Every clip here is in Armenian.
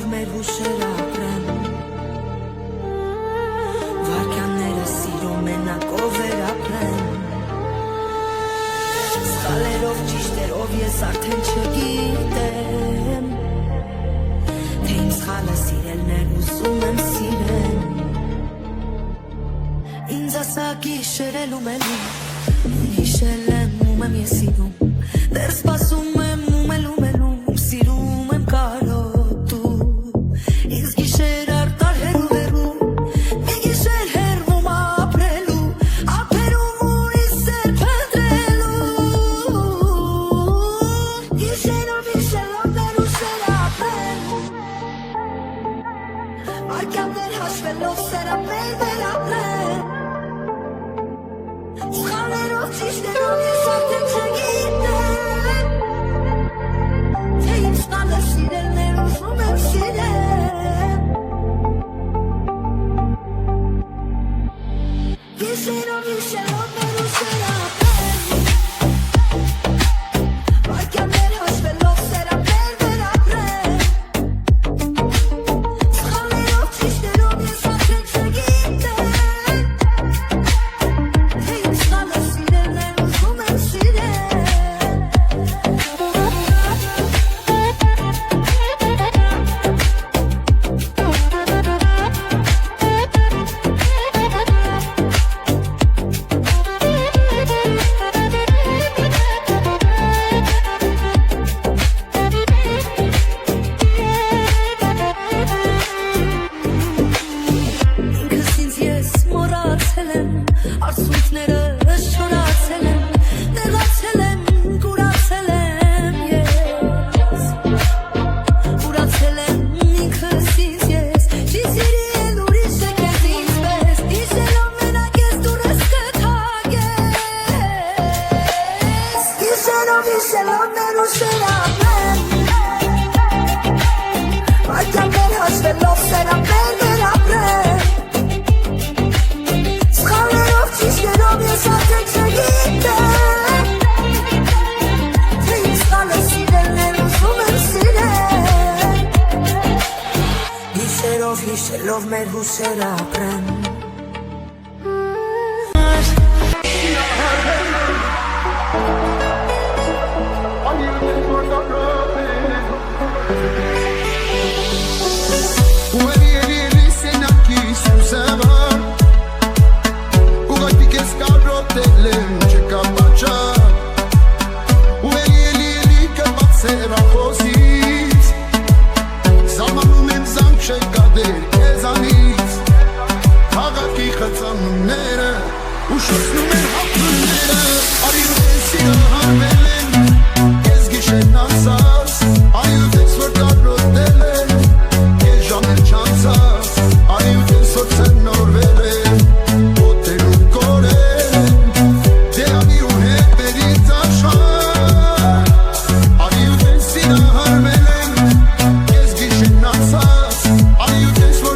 Հիշելով մեր հուշեր ապրեն Վարքյանները սիրո մենակով էր ապրեն Սխալերով ճիշտերով ես արդեն չգիտեմ Թե իմ սխալը սիրելներ ուզում եմ սիրեն Ինձ ասա գիշերելում էլում Հիշել եմ ում եմ ես սիրում Դեռ սպասում եմ ում էլում Սիրում եմ կարոտու Ինձ գիշեր արտար հերու Մի գիշեր հերվում ապրելու Ապերում ունիս սեր պնդրելու Գիշերով մեր ուշեր ապրեն Վարքյաններ հաշվելով սերապներ վերապրեն Սխալերով ճիշտերով ես արդեն չգիտեմ Թե իմ սխալը սիրելներ ուզում եմ սիրել Գիշերով մեր ուշեր ապրեն Վարքյաններ հաշվելով սերապներ վերապրեն Սխալերով ճիշտերով ես արդեն չգիտեմ Թե իմ սխալը սիրելներ ուզում եմ սիրել Ինքս ինձ ես մոռացել եմ Արցունքներս չորացել եմ Նեղացել եմ, կուրացել եմ ես Ուրացել եմ ինքս ինձ ես Չի սիրել ուրիշ է քեզ ինձ պես Հիշելով մենակ ես դուրս կթագես Հիշելով մեր ուշեր ապրեն Վարքյաններ հաշվելով սերապներ վերապրեն Սխալերով ճիշտերով ես արդեն չգիտեմ Թե իմ սխալը սիրելներ ուզում եմ սիրել Հիշելով մեր հուշեր ապրեն Ուշացնում են հապրունները Արիու ես սիրահարվել են Ես գիշերն անցած Արիու ես որ կարոտել են Ես ժամեր չանցած Արիու ես որ ծնորվել են Ոտերու կորել են Դե արիու հետ բերից աշխար Արիու ես սիրահարվել են Ես գիշերն անցած Արիու ես որ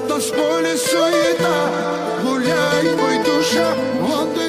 tantas bolhas sueltas, olhar e foi ducha, onde